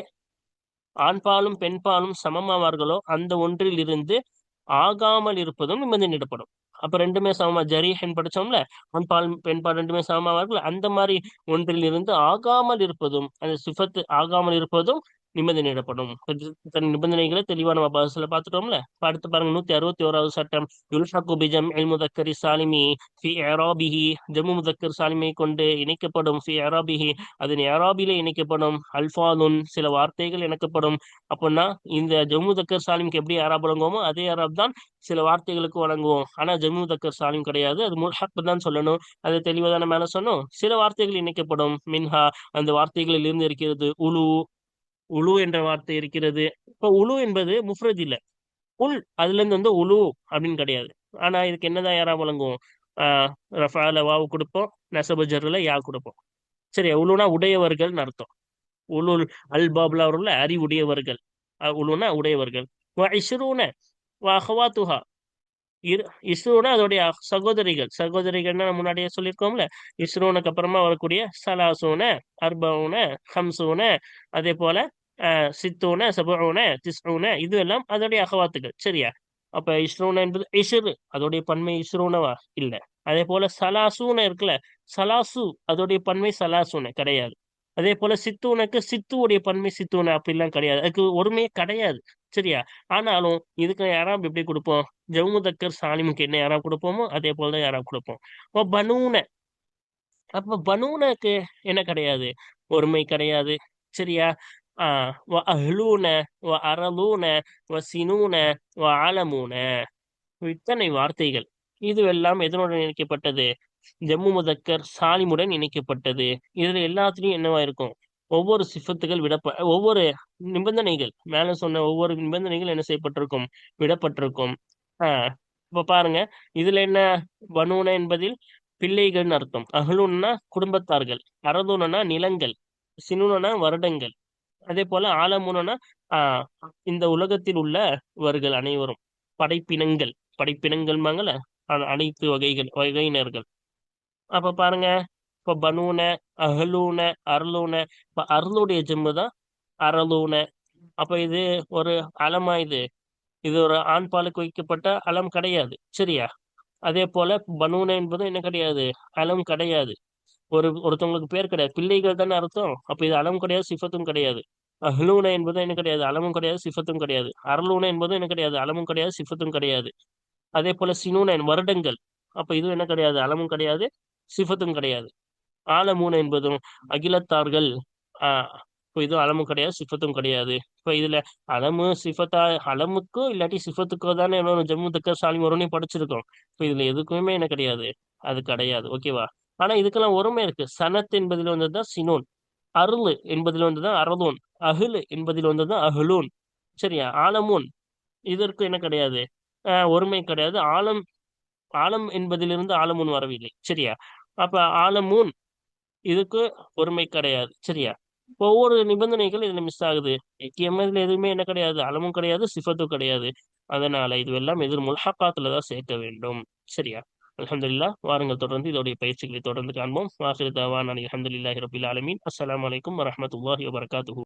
ஆண்பாலும் பெண்பாலும் சமமாவார்களோ அந்த ஒன்றில் இருந்து ஆகாமல் இருப்பதும் நிபந்தனையிடப்படும். அப்ப ரெண்டுமே சமமா, ஜரீஹன் படிச்சோம்ல, ஆண்பால் பெண்பால் ரெண்டுமே சமமாவார்கள், அந்த மாதிரி ஒன்றில் இருந்து ஆகாமல் இருப்பதும், அந்த சிஃபத்து ஆகாமல் இருப்பதும் நிபந்தனையிடப்படும். நிபந்தனைகளை தெளிவான பாசல பார்த்துட்டோம்ல. அடுத்து பாருங்க 161வது சட்டம், யுல்ஹகு பிஜம்இல் முதக்கரி சாலிமி ஃபி இராபிஹி, ஜம்மு முதக்கர் சாலிமை கொண்டு இணைக்கப்படும், ஃபி இராபிஹி அதன் இராபிலே இணைக்கப்படும், அல்ஃபாதுன் சில வார்த்தைகள் இணைக்கப்படும். அப்படின்னா இந்த ஜம்மு தக்கர் சாலிமுக்கு எப்படி யாராப் வழங்குவோமோ அதே யாராப் தான் சில வார்த்தைகளுக்கு வழங்குவோம். ஆனா ஜம்மு தக்கர் சாலிம் கிடையாது, அது முல்ஹக் தான் சொல்லணும். அது தெளிவாதான மேல சொன்னோம். சில வார்த்தைகள் இணைக்கப்படும், மின்ஹா அந்த வார்த்தைகளில் இருந்து இருக்கிறது உலு, உலு என்ற வார்த்தை இருக்கிறது. இப்ப உலு என்பது முஃப்ரத் இல்ல, உல் அதுல இருந்து வந்து உலு அப்படின்னு கிடையாது. ஆனா இதுக்கு என்னதான் யாரா வழங்குவோம், ரஃபால வாவு கொடுப்போம், நசப ஜர்ல யா கொடுப்போம். சரியா, உலுனா உடையவர்கள்னு அர்த்தம். உலுல் அல்பாப்ல அவருள்ள அறிவுடையவர்கள், உலுனா உடையவர்கள். இஸ்ரூன அஹ்வாத்துஹா, இஸ்ரூனா அதோடைய சகோதரிகள், சகோதரிகள்னா நம்ம முன்னாடியே சொல்லியிருக்கோம்ல. இஸ்ரூனுக்கு அப்புறமா வரக்கூடிய சலாசூன, அர்பவுன, ஹம்சூன, அதே போல சித்தூன, சபூன, திஸ்ஊன, இது எல்லாம் அதோடைய அகவாத்துகள். சரியா, அப்ப இஸ்ரூன என்பது இஸ்ரு அதோடைய பன்மை இஸ்ரூனவா இல்ல. அதே போல சலாசூன இருக்குல்ல, சலாசு அதோடைய பன்மை சலாசூன கிடையாது. அதே போல சித்தூனுக்கு சித்துவுடைய பன்மை சித்தூன அப்படிலாம் கிடையாது, அதுக்கு ஒருமையே கிடையாது. சரியா, ஆனாலும் இதுக்கு யாராவது எப்படி கொடுப்போம், ஜவுமுதக்கர் சாலிமுக்கு என்ன யாராவது கொடுப்போமோ அதே போலதான் யாராவது கொடுப்போம். இப்போ பனூன, அப்ப பனூனக்கு என்ன கிடையாது, ஒருமை கிடையாது. சரியா, வ அஹ்லூன, வ அரலூன, வ சினூன, வ ஆலமூன, இத்தனை வார்த்தைகள் இதுவெல்லாம் எதனுடன் இணைக்கப்பட்டது, ஜம்மு முதக்கர் சாலிமுடன் இணைக்கப்பட்டது. இதுல எல்லாத்துலயும் என்னவா இருக்கும், ஒவ்வொரு சிஃபத்துகள் ஒவ்வொரு நிபந்தனைகள் மேல சொன்ன ஒவ்வொரு நிபந்தனைகள் என்ன செய்யப்பட்டிருக்கும், விடப்பட்டிருக்கும். ஆஹ் இப்ப பாருங்க, இதுல என்ன, பனூன என்பதில் பிள்ளைகள்னு அர்த்தம், அஹ்லுன்னா குடும்பத்தார்கள், அரதுனா நிலங்கள், சினுனா வருடங்கள், அதே போல ஆலமுனா ஆஹ் இந்த உலகத்தில் உள்ளவர்கள் அனைவரும், படைப்பினங்கள், படைப்பினங்கள்மாங்கல்ல, அனைத்து வகையினர்கள். அப்ப பாருங்க, இப்ப பனூன, அஹ்லூன, அர்லூன, இப்ப அர்லுடைய ஜம்மு தான் அரலூன. அப்ப இது ஒரு அலமா, இது இது ஒரு ஆண் பாலுக்கு வைக்கப்பட்ட அலம் கிடையாது. சரியா, அதே போல பனூன என்பது என்ன கிடையாது, அலம் கிடையாது. ஒருத்தவங்களுக்கு பேர் கிடையாது, பிள்ளைகள் தானே அர்த்தம். அப்ப இது அலம் கிடையாது, சிஃபத்தும் கிடையாது. அஹ்லூன என்பது என்ன கிடையாது, அலமும் கிடையாது, சிஃபத்தும் கிடையாது. அர்லூன என்பது என்ன கிடையாது, அலமும் கிடையாது, சிஃபத்தும் கிடையாது. அதே போல சினூன வருடங்கள், அப்ப இதுவும் என்ன கிடையாது, அலமும் கிடையாது, சிஃபத்தும் கிடையாது. ஆலமூன என்பதும் அகிலத்தார்கள், ஆஹ் இப்போ இதுவும் அலமும் கிடையாது, சிஃபத்தும் கிடையாது. இப்ப இதுல அலமு சிஃபத்தா, அலமுக்கோ இல்லாட்டி சிஃபத்துக்கோ தானே ஜம்மு தக்கர் சாலிம் வரும்னு படிச்சிருக்கோம். இப்ப இதுல எதுக்குமே என்ன கிடையாது, அது கிடையாது. ஓகேவா, ஆனா இதுக்கெல்லாம் ஒருமை இருக்கு. சனத் என்பதில் வந்ததுதான் சினோன், அருள் என்பதில் வந்ததுதான் அரலூன், அஹ்லு என்பதில் வந்ததுதான் அஹ்லூன். சரியா, ஆலமூன் இதற்கு என்ன கிடையாது, ஒருமை கிடையாது. ஆலம், ஆலம் என்பதிலிருந்து ஆலமூன் வரவில்லை. சரியா, அப்ப ஆலமூன் இதுக்கு ஒருமை கிடையாது. சரியா, ஒவ்வொரு நிபந்தனைகள் இதுல மிஸ் ஆகுது. இதுல எதுவுமே என்ன கிடையாது, அலமும் கிடையாது, சிஃபத்தும் கிடையாது. அதனால இதுவெல்லாம் எதிர் முல்ஹக்காத்துல தான் சேர்க்க வேண்டும். சரியா, அல்ஹம்துலில்லாஹ். வாருங்கள் தொடர்ந்து இதோடைய பயிற்சிகளை தொடர்ந்து காண்போம். வாஹிரு தஅவானா அல்ஹம்துலில்லாஹி ரப்பில் ஆலமீன். அஸ்ஸலாமு அலைக்கும் வரஹ்மத்துல்லாஹி வபரகாத்துஹு.